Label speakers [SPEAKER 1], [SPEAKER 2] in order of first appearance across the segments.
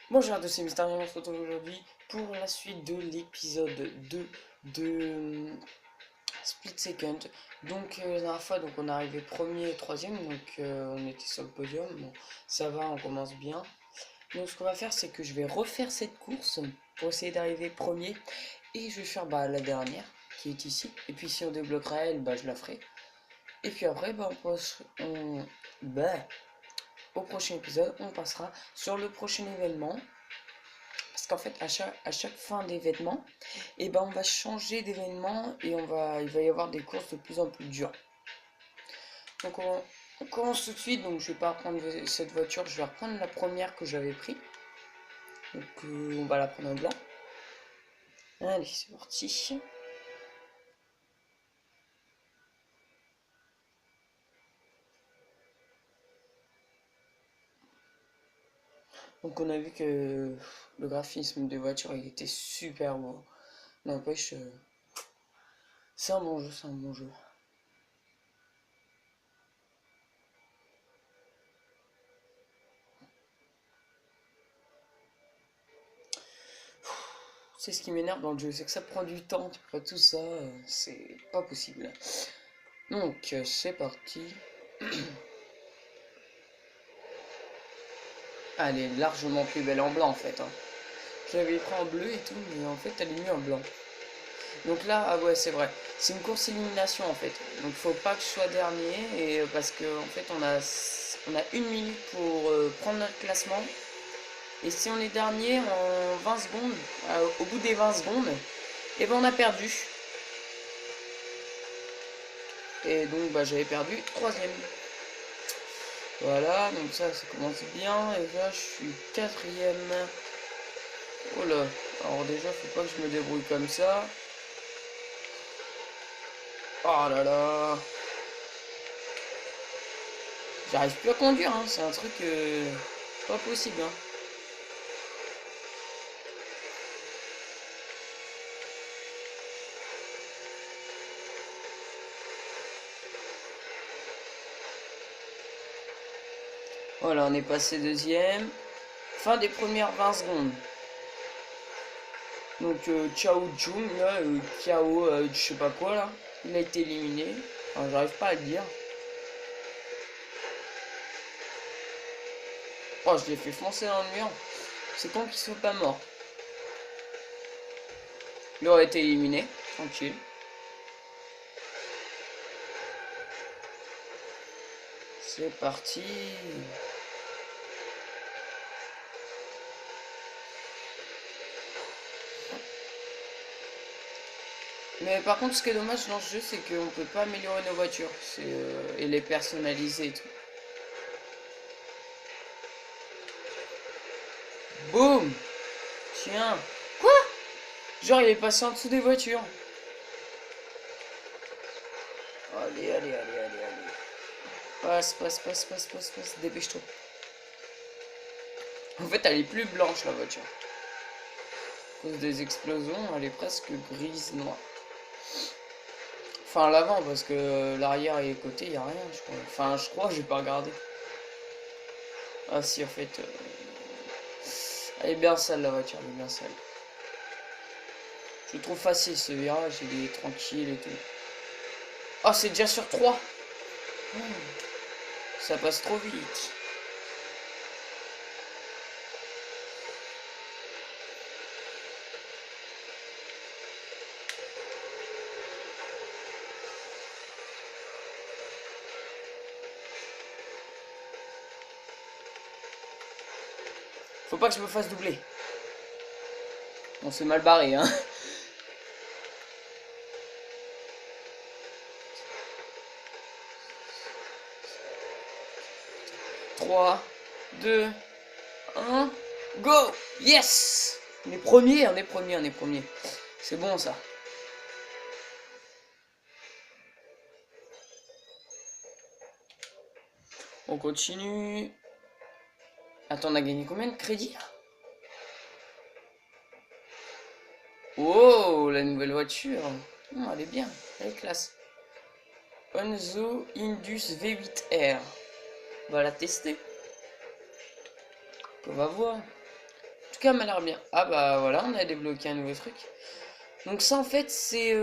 [SPEAKER 1] Bonjour à tous, c'est Mister on se retrouve aujourd'hui pour la suite de l'épisode 2 de Split Second. Donc la dernière fois, on est arrivé premier et troisième, on était sur le podium. Bon, ça va, on commence bien. Donc ce qu'on va faire, c'est que je vais refaire cette course pour essayer d'arriver premier. Et je vais faire la dernière, qui est ici. Et puis si on débloquera elle, je la ferai. Et puis après, au prochain épisode, on passera sur le prochain événement. Parce qu'en fait, à chaque fin d'événement, on va changer d'événement et il va y avoir des courses de plus en plus dures. Donc on commence tout de suite, donc je vais pas reprendre cette voiture, je vais reprendre la première que j'avais pris. Donc on va la prendre en blanc. Allez, c'est parti. Donc on a vu que le graphisme des voitures il était super beau. N'empêche, c'est un bon jeu, c'est un bon jeu. C'est ce qui m'énerve dans le jeu, c'est que ça prend du temps, tu vois, tout ça, c'est pas possible. Donc c'est parti. Ah, elle est largement plus belle en blanc en fait, hein. Je l'avais pris en bleu et tout, mais en fait elle est mieux en blanc. Donc là, ah ouais c'est vrai, c'est une course élimination en fait. Donc faut pas que je sois dernier, et parce que en fait on a une minute pour prendre notre classement. Et si on est dernier en 20 secondes, au bout des 20 secondes, et on a perdu. Et donc j'avais perdu troisième. Voilà, donc ça commence bien. Et là je suis quatrième. Oh là, alors déjà faut pas que je me débrouille comme ça. Oh là là. J'arrive plus à conduire, hein. C'est un truc pas possible, hein. Voilà, on est passé deuxième. Fin des premières 20 secondes. Donc Chao Jung, là, Kiao, je sais pas quoi, là. Il a été éliminé. Enfin, j'arrive pas à le dire. Oh, je l'ai fait foncer dans le mur. C'est con qu'il soit pas mort. Il aurait été éliminé, tranquille. C'est parti. Mais par contre, ce qui est dommage dans ce jeu, c'est qu'on peut pas améliorer nos voitures et les personnaliser et tout. Boum. Tiens. Quoi? Genre, il est passé en dessous des voitures. Allez, allez, allez, allez, allez. Passe, passe, passe, passe, passe, passe. Dépêche-toi. En fait, elle est plus blanche, la voiture. À cause des explosions, elle est presque grise noire. Enfin, l'avant, parce que l'arrière et les côtés, il n'y a rien, je crois. Enfin, je crois, j'ai pas regardé. Ah si, en fait... elle est bien sale, la voiture, elle est bien sale. Je trouve facile ce virage, il est tranquille et tout. Oh, c'est déjà sur 3. Ça passe trop vite. Faut pas que je me fasse doubler. On s'est mal barré, hein. 3, 2, 1, go! Yes! On est premier, on est premier, on est premier. C'est bon ça. On continue. Attends, on a gagné combien de crédits? Oh, la nouvelle voiture. Elle est bien, elle est classe. Onzo Indus V8R. On va la tester. On va voir. tout cas, elle m'a l'air bien. Ah bah voilà, on a débloqué un nouveau truc. Donc ça, en fait, c'est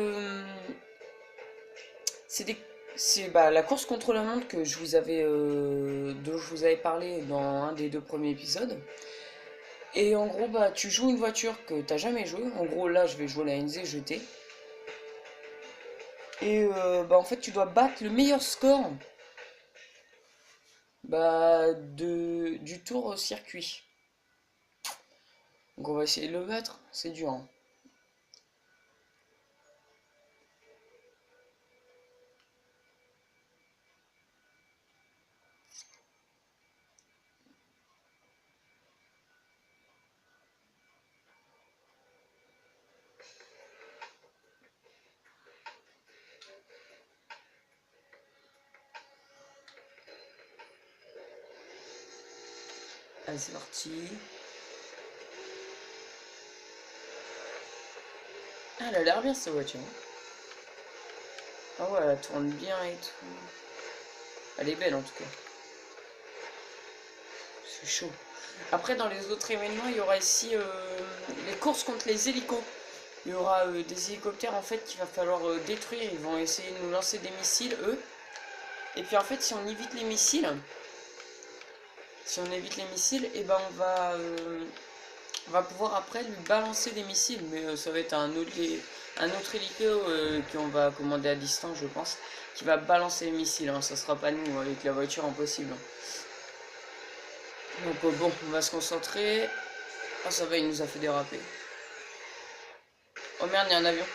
[SPEAKER 1] des... C'est bah, la course contre la montre que je vous avais, dont je vous avais parlé dans un des 2 premiers épisodes. Et en gros, bah, tu joues une voiture que t'as jamais joué. En gros, là, je vais jouer la NZ GT. Et bah, en fait, tu dois battre le meilleur score bah, du tour au circuit. Donc on va essayer de le battre. C'est dur, hein. Allez, c'est parti. Ah, elle a l'air bien cette voiture, hein. Ah ouais, elle tourne bien et tout. Elle est belle en tout cas. C'est chaud. Après, dans les autres événements, il y aura ici les courses contre les hélicos. Il y aura des hélicoptères en fait qu'il va falloir détruire. Ils vont essayer de nous lancer des missiles, eux. Et puis en fait, si on évite les missiles, et ben on va pouvoir après lui balancer des missiles. Mais ça va être un autre hélico qu'on va commander à distance, je pense, qui va balancer les missiles, hein. Ça sera pas nous avec la voiture, impossible. Donc bon, on va se concentrer. Ah ça va, il nous a fait déraper. Oh merde, il y a un avion.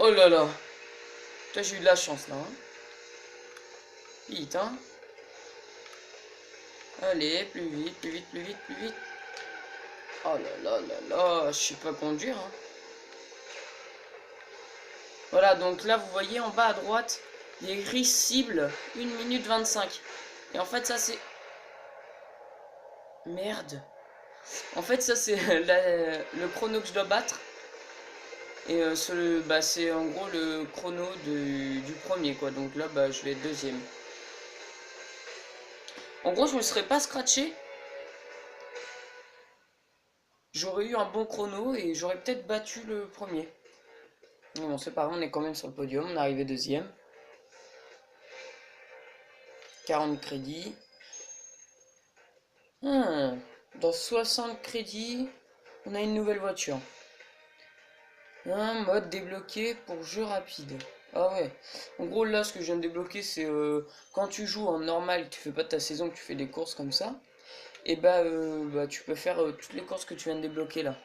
[SPEAKER 1] Oh là là. Toi j'ai eu de la chance là, hein. Vite, hein. Allez, plus vite, plus vite, plus vite, plus vite. Oh là là là là, je sais pas conduire, hein. Voilà, donc là vous voyez en bas à droite, il y a écrit cible 1 minute 25. Et en fait ça c'est... Merde. En fait ça c'est le chrono que je dois battre. Et bah, c'est en gros le chrono du premier quoi. Donc là bah, je vais être deuxième. En gros je me serais pas scratché. J'aurais eu un bon chrono et j'aurais peut-être battu le premier. Mais bon c'est pas grave, on est quand même sur le podium. On est arrivé deuxième. 40 crédits. Dans 60 crédits, on a une nouvelle voiture. Un mode débloqué pour jeu rapide. Ah ouais. En gros là ce que je viens de débloquer c'est quand tu joues en normal, tu fais pas ta saison, que tu fais des courses comme ça. Et bah tu peux faire toutes les courses que tu viens de débloquer là.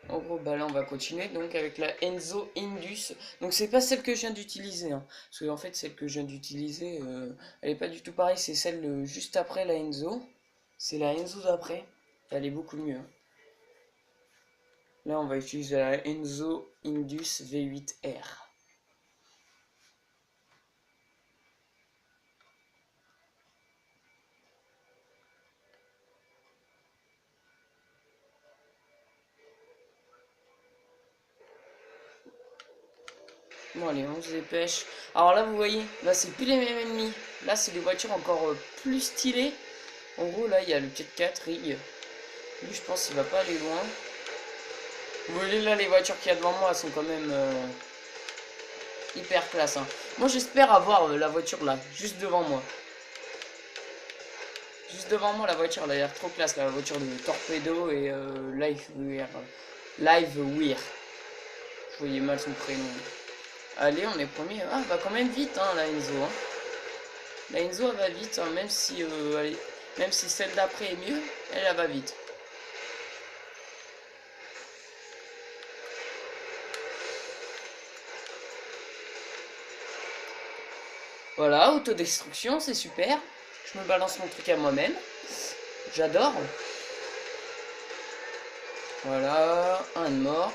[SPEAKER 1] En gros bah là on va continuer donc avec la Enzo Indus. Donc c'est pas celle que je viens d'utiliser, hein. Parce que en fait celle que je viens d'utiliser elle est pas du tout pareille, c'est celle juste après la Enzo. C'est la Enzo d'après. Elle est beaucoup mieux, hein. Là, on va utiliser la Enzo Indus V8R. Bon, allez, on se dépêche. Alors là, vous voyez, là, c'est plus les mêmes ennemis. Là, c'est des voitures encore plus stylées. En gros, là, il y a le 4x4 Rig. Lui, je pense qu'il va pas aller loin. Vous voyez, là, les voitures qu'il y a devant moi, elles sont quand même hyper classe, hein. Moi, j'espère avoir la voiture là, juste devant moi. Juste devant moi, la voiture, elle a l'air trop classe, la voiture de Torpedo et Livewire. Livewire. Je voyais mal son prénom. Allez, on est premier. Ah, va quand même vite, hein, la Enzo, hein. La Enzo, elle va vite, hein, même si celle d'après est mieux, elle va vite. Voilà, autodestruction, c'est super. Je me balance mon truc à moi-même. J'adore. Voilà, un de mort.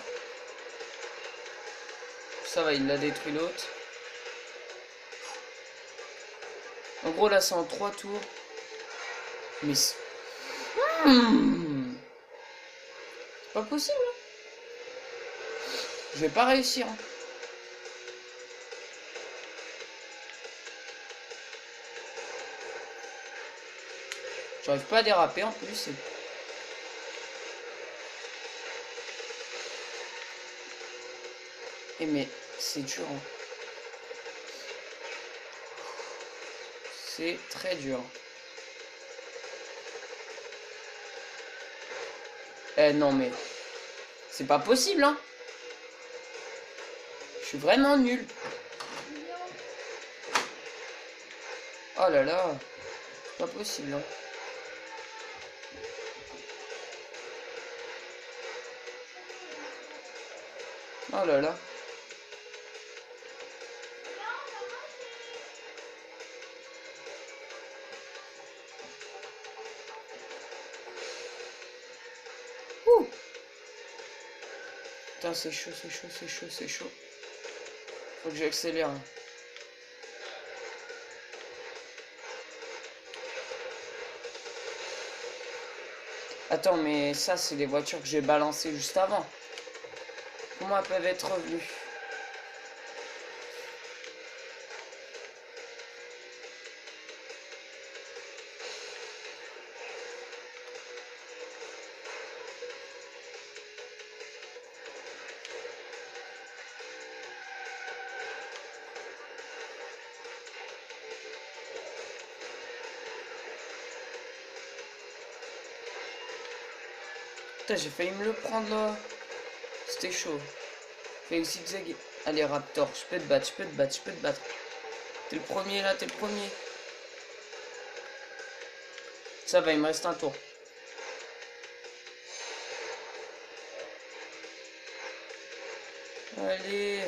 [SPEAKER 1] Ça va, il l'a détruit l'autre. En gros, là, c'est en 3 tours. Mais c'est pas possible, hein. Je vais pas réussir, hein. J'arrive pas à déraper en plus. Et mais c'est dur. Hein. C'est très dur. Eh non mais c'est pas possible hein. Je suis vraiment nul. Oh là là. Pas possible hein. Oh là là. Ouh. Putain c'est chaud, c'est chaud, c'est chaud, c'est chaud. Faut que j'accélère. Attends, mais ça, c'est les voitures que j'ai balancées juste avant. Comment elles peuvent être revenues? Putain, j'ai failli me le prendre là. C'était chaud. Fais zigzag. Allez, Raptor, je peux te battre, je peux te battre, je peux te battre. T'es le premier là, t'es le premier. Ça va, il me reste un tour. Allez.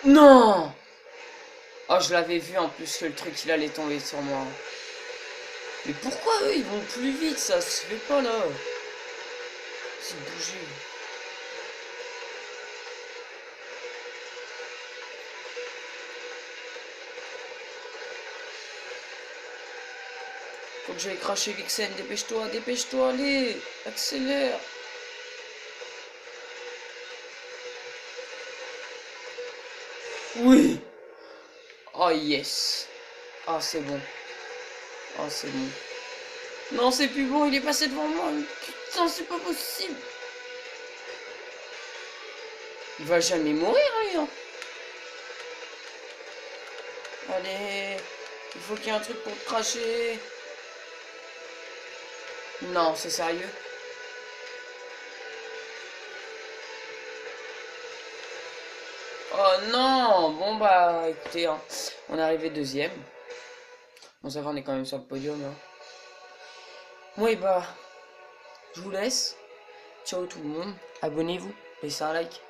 [SPEAKER 1] Non! Oh, je l'avais vu en plus que le truc il allait tomber sur moi. Mais pourquoi eux ils vont plus vite? Ça se fait pas là. C'est bougé. Faut que j'aille cracher Vixen, dépêche-toi, dépêche-toi, allez, accélère. Oui. Oh yes. Ah c'est bon. Oh c'est bon. Non c'est plus bon, il est passé devant moi. Putain c'est pas possible. Il va jamais mourir lui hein. Allez. Il faut qu'il y ait un truc pour cracher. Non c'est sérieux. Oh non. Bon bah écoutez hein. On est arrivé deuxième. Bon ça va on est quand même sur le podium hein. Bon et bah. Je vous laisse. Ciao tout le monde. Abonnez-vous. Laissez un like.